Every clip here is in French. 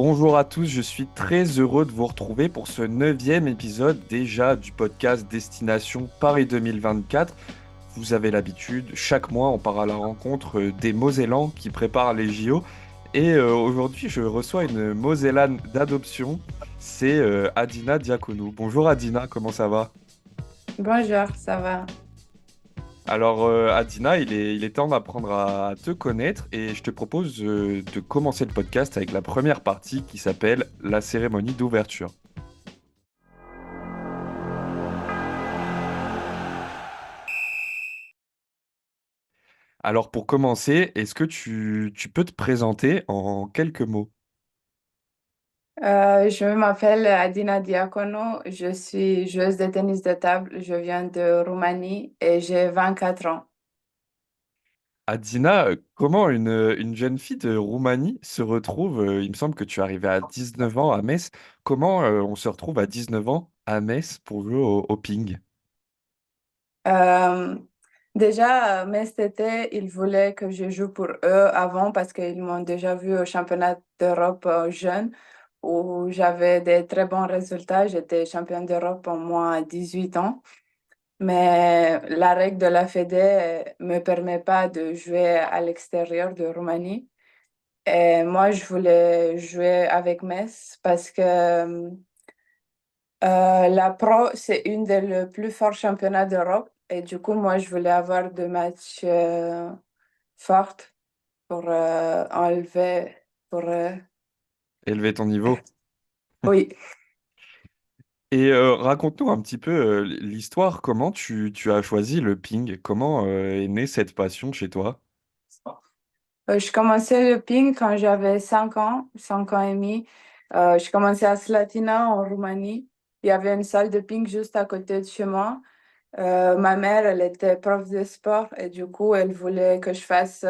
Bonjour à tous, je suis très heureux de vous retrouver pour ce neuvième épisode déjà du podcast Destination Paris 2024. Vous avez l'habitude, chaque mois on part à la rencontre des Mosellans qui préparent les JO. Et aujourd'hui je reçois une Mosellane d'adoption, c'est Adina Diaconou. Bonjour Adina, comment ça va? Bonjour, ça va? Alors Adina, il est temps d'apprendre à te connaître et je te propose de commencer le podcast avec la première partie qui s'appelle la cérémonie d'ouverture. Alors pour commencer, est-ce que tu peux te présenter en quelques mots? Je m'appelle Adina Diacono, je suis joueuse de tennis de table, je viens de Roumanie et j'ai 24 ans. Adina, comment une jeune fille de Roumanie se retrouve, il me semble que tu es arrivée à 19 ans à Metz, comment on se retrouve à 19 ans à Metz pour jouer au ping? Euh, Déjà, mais cet été, ils voulaient que je joue pour eux avant parce qu'ils m'ont déjà vu au championnat d'Europe jeune où j'avais des très bons résultats. J'étais championne d'Europe en moins à 18 ans. Mais la règle de la Fédé me permet pas de jouer à l'extérieur de Roumanie. Et moi, je voulais jouer avec Metz parce que la Pro, c'est une des le plus forts championnats d'Europe. Et du coup, moi, je voulais avoir deux matchs forts pour enlever, pour... Élever ton niveau. Oui. Et raconte-nous un petit peu l'histoire, comment tu as choisi le ping, comment est née cette passion chez toi? Je commençais le ping quand j'avais 5 ans et demi. Je commençais à Slatina, en Roumanie. Il y avait une salle de ping juste à côté de chez moi. Ma mère, elle était prof de sport et du coup, elle voulait que je fasse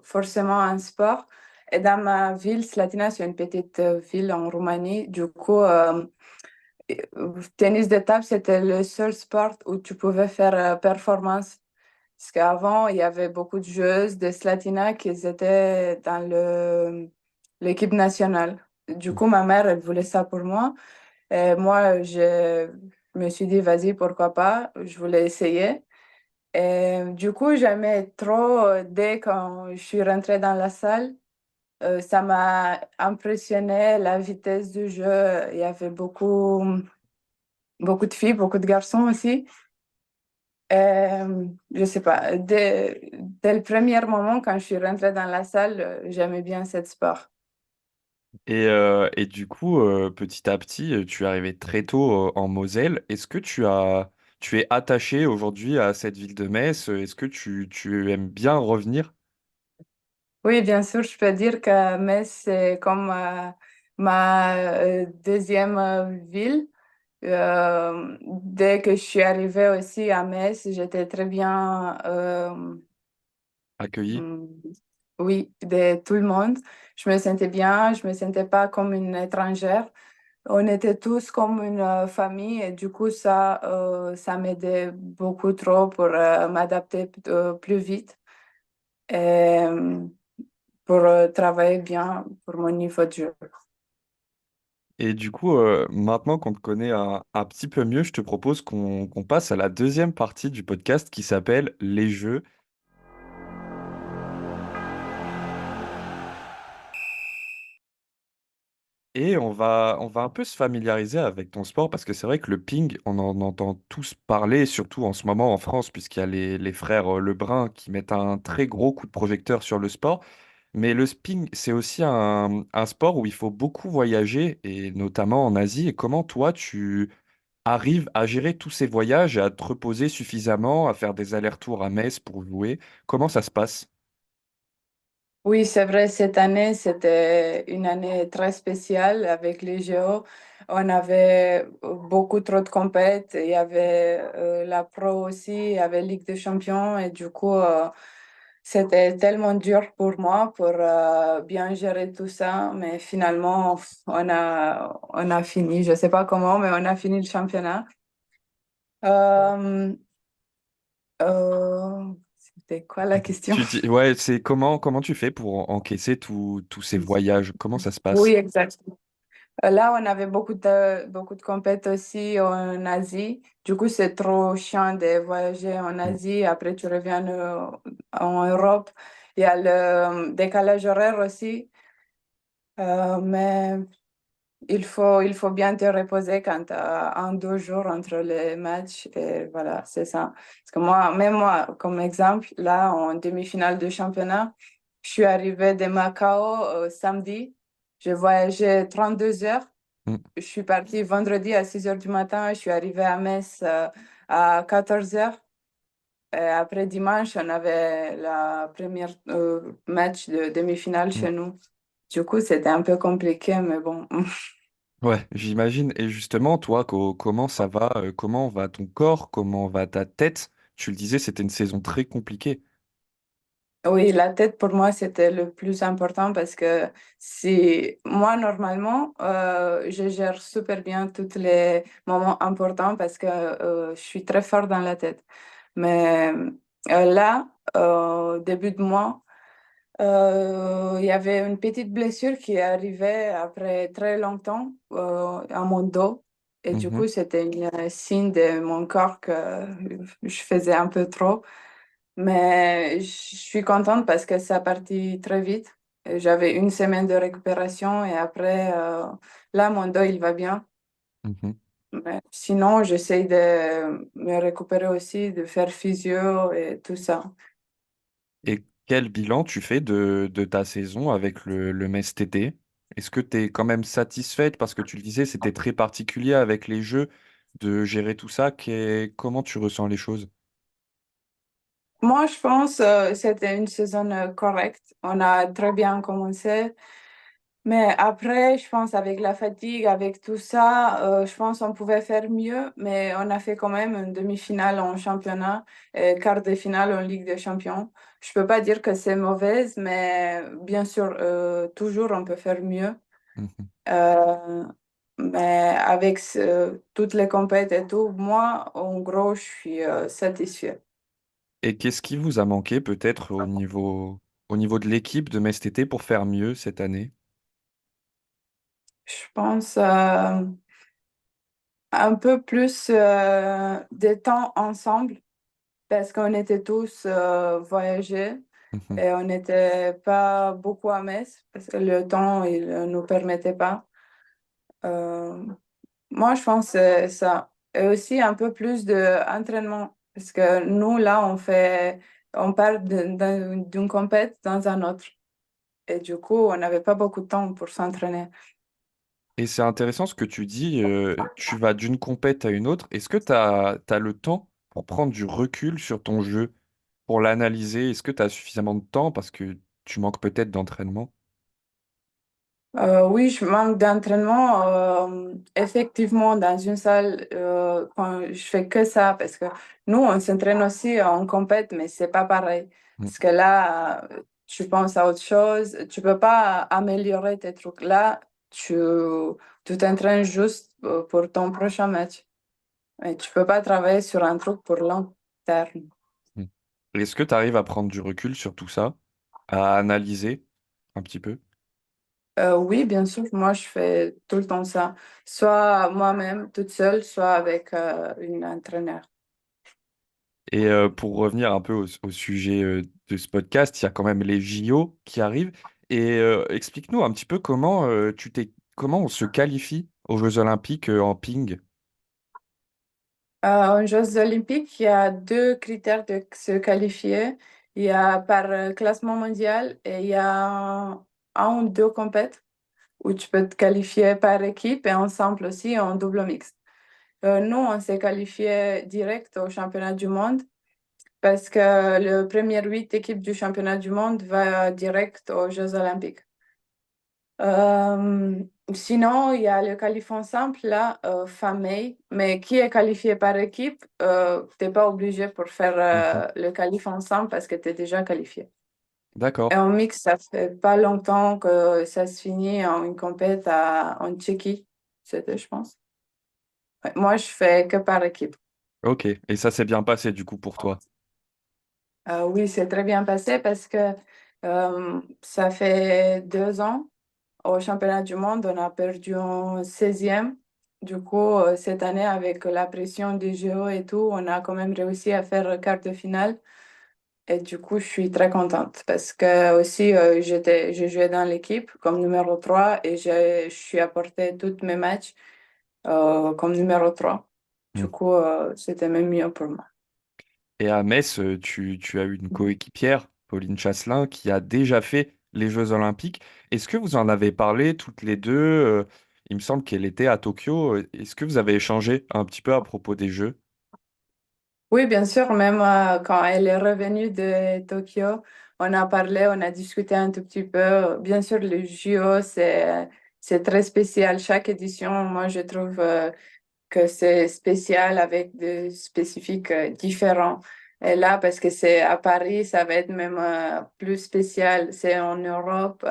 forcément un sport. Et dans ma ville, Slatina, c'est une petite ville en Roumanie. Du coup, tennis de table, c'était le seul sport où tu pouvais faire performance. Parce qu'avant, il y avait beaucoup de joueuses de Slatina qui étaient dans l'équipe nationale. Du coup, ma mère, elle voulait ça pour moi. Et moi, je me suis dit, vas-y, pourquoi pas, je voulais essayer. Et du coup, j'aimais trop, dès quand je suis rentrée dans la salle, ça m'a impressionné la vitesse du jeu. Il y avait beaucoup de filles, beaucoup de garçons aussi. Je sais pas, dès le premier moment, quand je suis rentrée dans la salle, j'aimais bien cette sport. Et du coup, petit à petit, tu es arrivé très tôt en Moselle. Est-ce que tu es attaché aujourd'hui à cette ville de Metz? Est-ce que tu aimes bien revenir? Oui, bien sûr, je peux dire que Metz, c'est comme ma deuxième ville. Dès que je suis arrivée aussi à Metz, j'étais très bien, Accueilli? hum, oui, de tout le monde. Je me sentais bien, je me sentais pas comme une étrangère. On était tous comme une famille et du coup, ça m'aidait beaucoup trop pour m'adapter plus vite et pour travailler bien pour mon niveau de jeu. Et du coup, maintenant qu'on te connaît un petit peu mieux, je te propose qu'on passe à la deuxième partie du podcast qui s'appelle Les Jeux. Et on va un peu se familiariser avec ton sport parce que c'est vrai que le ping, on en entend tous parler, surtout en ce moment en France, puisqu'il y a les frères Lebrun qui mettent un très gros coup de projecteur sur le sport. Mais le sping, c'est aussi un sport où il faut beaucoup voyager, et notamment en Asie. Et comment toi, tu arrives à gérer tous ces voyages et à te reposer suffisamment, à faire des allers-retours à Metz pour jouer? Comment ça se passe? Oui, c'est vrai, cette année, c'était une année très spéciale avec les JO. On avait beaucoup trop de compètes. Il y avait la Pro aussi, il y avait Ligue des Champions. Et du coup, c'était tellement dur pour moi pour bien gérer tout ça. Mais finalement, on a fini. Je ne sais pas comment, mais on a fini le championnat. Euh, euh, C'était quoi la question? Tu dis, ouais, c'est comment tu fais pour encaisser tous ces voyages? Comment ça se Oui, passe? exact. Là, on avait beaucoup de compètes aussi en Asie. Du coup, c'est trop chiant de voyager en Mm, Asie. Après, tu reviens en Europe. Il y a le décalage horaire aussi. Mais il faut bien te reposer quand tu as un, 2 jours entre les matchs. Et voilà, c'est ça. Parce que moi, même moi, comme exemple, là, en demi-finale de championnat, je suis arrivée de Macao samedi. J'ai voyagé 32 heures. mm, Je suis partie vendredi à 6 heures du matin. Je suis arrivée à Metz à 14 heures. Et après dimanche, on avait la première match de demi-finale mm. chez nous. Du coup, c'était un peu compliqué, mais bon. Ouais, j'imagine. Et justement, toi, comment ça va? Comment va ton corps? Comment va ta tête? Tu le disais, c'était une saison très compliquée. Oui, la tête pour moi, c'était le plus important parce que si moi, normalement, je gère super bien tous les moments importants parce que je suis très forte dans la tête. Mais là, début de mois, il y avait une petite blessure qui est arrivée après très longtemps à mon dos. Et du Mhm, coup, c'était un signe de mon corps que je faisais un peu trop. Mais je suis contente parce que ça a parti très vite. Et j'avais une semaine de récupération et après, là, mon dos, il va bien. mhm. Mais sinon, j'essaie de me récupérer aussi, de faire physio et tout ça. Et quel bilan tu fais de ta saison avec le Metz TT? Est-ce que tu es quand même satisfaite parce que tu le disais, c'était très particulier avec les jeux de gérer tout ça. Comment tu ressens les choses? Moi, je pense que c'était une saison correcte. On a très bien commencé. Mais après, je pense avec la fatigue, avec tout ça, je pense qu'on pouvait faire mieux. Mais on a fait quand même une demi-finale en championnat et quart de finale en Ligue des Champions. Je peux pas dire que c'est mauvaise, mais bien sûr, toujours on peut faire mieux. Mhm. Euh, mais avec toutes les compétitions et tout, moi, en gros, je suis satisfaite. Et qu'est-ce qui vous a manqué peut-être au niveau de l'équipe de Metz TT pour faire mieux cette année? Je pense un peu plus de temps ensemble parce qu'on était tous voyagés Mhm, et on n'était pas beaucoup à Metz parce que le temps il ne nous permettait pas. Euh, Moi, je pense que c'est ça. Et aussi un peu plus d'entraînement parce que nous, là, on part d'une compète dans un autre. Et du coup, on n'avait pas beaucoup de temps pour s'entraîner. Et c'est intéressant ce que tu dis, tu vas d'une compète à une autre. Est-ce que tu as le temps pour prendre du recul sur ton jeu, pour l'analyser? Est-ce que tu as suffisamment de temps parce que tu manques peut-être d'entraînement? Oui, je manque d'entraînement. Effectivement, dans une salle, quand je fais que ça, parce que nous, on s'entraîne aussi en compète, mais c'est pas pareil. Mm, Parce que là, tu penses à autre chose. Tu peux pas améliorer tes trucs. Là, tu t'entraînes juste pour ton prochain match. Et tu peux pas travailler sur un truc pour long terme. mm. Est-ce que tu arrives à prendre du recul sur tout ça, à analyser un petit peu? Oui, bien sûr, moi je fais tout le temps ça, soit moi-même toute seule, soit avec une entraîneur. Et pour revenir un peu au sujet de ce podcast, il y a quand même les JO qui arrivent. Et explique-nous un petit peu comment on se qualifie aux Jeux Olympiques en ping. Aux Jeux olympiques, il y a deux critères de se qualifier. Il y a par classement mondial et il y a un ou deux compètes où tu peux te qualifier par équipe et ensemble aussi en double mixte. Nous, on s'est qualifié direct au championnat du monde parce que le premier 8 équipes du championnat du monde va direct aux Jeux olympiques. Euh, Sinon, il y a le qualif ensemble, là, fin mai, mais qui est qualifié par équipe, t'es pas obligé pour faire Mhm. le qualif ensemble parce que tu es déjà qualifié. Et D'accord. en mix, ça fait pas longtemps que ça se finit en une compète en Tchéquie, c'était, je pense. Ouais, moi, je fais que par équipe. Ok. Et ça s'est bien passé du coup pour toi. Oui, c'est très bien passé parce que ça fait 2 ans au championnat du monde, on a perdu en 16e. Du coup, cette année, avec la pression des JO et tout, on a quand même réussi à faire quart de finale. Et du coup, je suis très contente parce que aussi, j'ai joué dans l'équipe comme numéro 3 et je suis apporté tous mes matchs comme numéro 3. Du coup, c'était même mieux pour moi. Et à Metz, tu as eu une coéquipière, Pauline Chasselin, qui a déjà fait les Jeux Olympiques. Est-ce que vous en avez parlé toutes les deux? Il me semble qu'elle était à Tokyo. Est-ce que vous avez échangé un petit peu à propos des Jeux? Oui, bien sûr, même quand elle est revenue de Tokyo, on a parlé, on a discuté un tout petit peu. Bien sûr, le JO, c'est très spécial. Chaque édition, moi, je trouve que c'est spécial avec des spécifiques différents. Et là, parce que c'est à Paris, ça va être même plus spécial. C'est en Europe.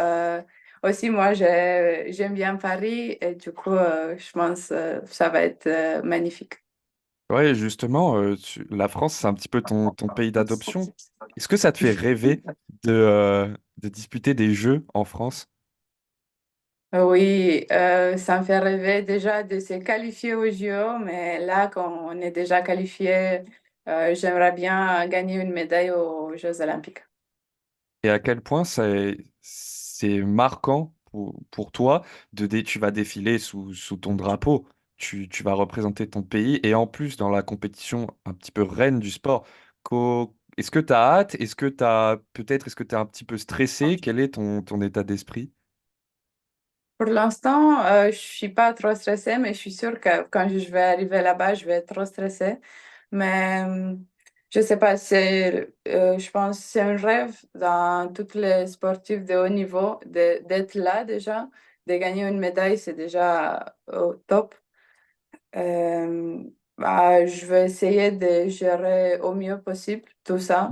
Aussi, moi, j'aime bien Paris et du coup, je pense ça va être magnifique. Ouais, justement, la France, c'est un petit peu ton pays d'adoption. Est-ce que ça te fait rêver de disputer des Jeux en France? Oui, ça me fait rêver déjà de se qualifier aux JO, mais là, quand on est déjà qualifié, j'aimerais bien gagner une médaille aux Jeux Olympiques. Et à quel point c'est marquant pour toi tu vas défiler sous ton drapeau, tu vas représenter ton pays et en plus dans la compétition un petit peu reine du sport. Est-ce que tu as hâte? Est-ce que tu es un petit peu stressé? Quel est ton état d'esprit? Pour l'instant, je suis pas trop stressée, mais je suis sûre que quand je vais arriver là-bas, je vais être trop stressée. Mais je sais pas, je pense que c'est un rêve dans tous les sportifs de haut niveau d'être là déjà, de gagner une médaille, c'est déjà au top. Euh, je vais essayer de gérer au mieux possible tout ça,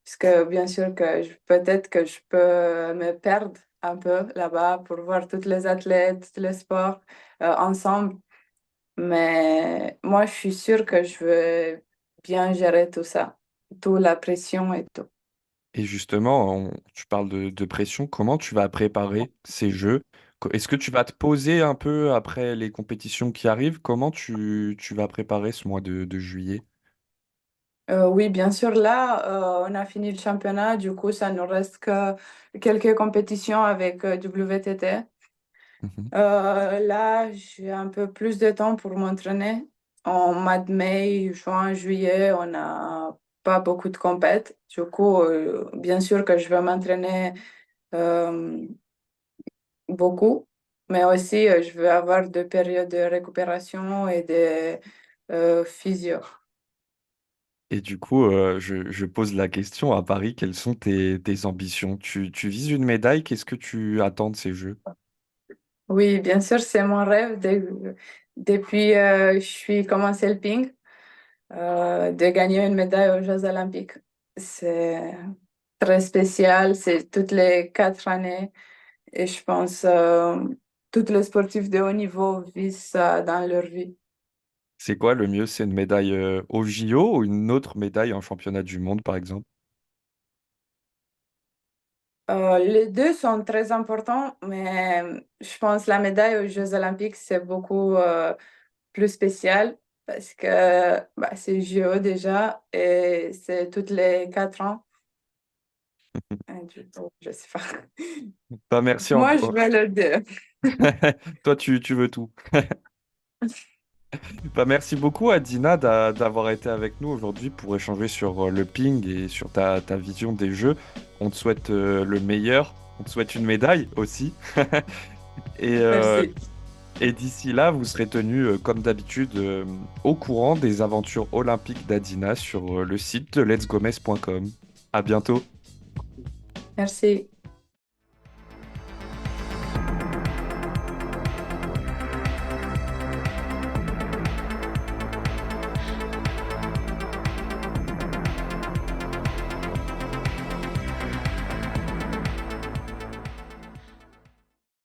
parce que bien sûr que peut-être que je peux me perdre un peu là-bas pour voir tous les athlètes, tous les sports ensemble. Mais moi, je suis sûre que je vais bien gérer tout ça, toute la pression et tout. Et justement, tu parles de pression. Comment tu vas préparer ces jeux? Est-ce que tu vas te poser un peu après les compétitions qui arrivent? Comment tu vas préparer ce mois de juillet? Oui, bien sûr, là, on a fini le championnat, du coup, ça nous reste que quelques compétitions avec WTT. Mhm. Là, j'ai un peu plus de temps pour m'entraîner. En mois de mai, juin, juillet, on n'a pas beaucoup de compètes. Du coup, bien sûr que je vais m'entraîner euh, beaucoup, mais aussi je vais avoir des périodes de récupération et de physio. Et du coup, je pose la question à Paris, quelles sont tes ambitions? Tu vises une médaille, qu'est-ce que tu attends de ces Jeux? Oui, bien sûr, c'est mon rêve depuis je suis commencé le ping. De gagner une médaille aux Jeux Olympiques. C'est très spécial, c'est toutes les 4 années et je pense tous les sportifs de haut niveau visent ça dans leur vie. C'est quoi le mieux? C'est une médaille au JO ou une autre médaille en championnat du monde, par exemple? Les deux sont très importants, mais je pense la médaille aux Jeux Olympiques, c'est beaucoup plus spécial parce que c'est JO déjà et c'est toutes les 4 ans. Et du coup, je sais pas. Bah, merci Moi, je encore. vais le deux. Toi, tu veux tout. Bah, merci beaucoup, Adina, d'avoir été avec nous aujourd'hui pour échanger sur le ping et sur ta vision des jeux. On te souhaite le meilleur. On te souhaite une médaille aussi. Et, euh, Merci. et d'ici là, vous serez tenus, comme d'habitude, au courant des aventures olympiques d'Adina sur le site de letsgomes.com. À bientôt. Merci.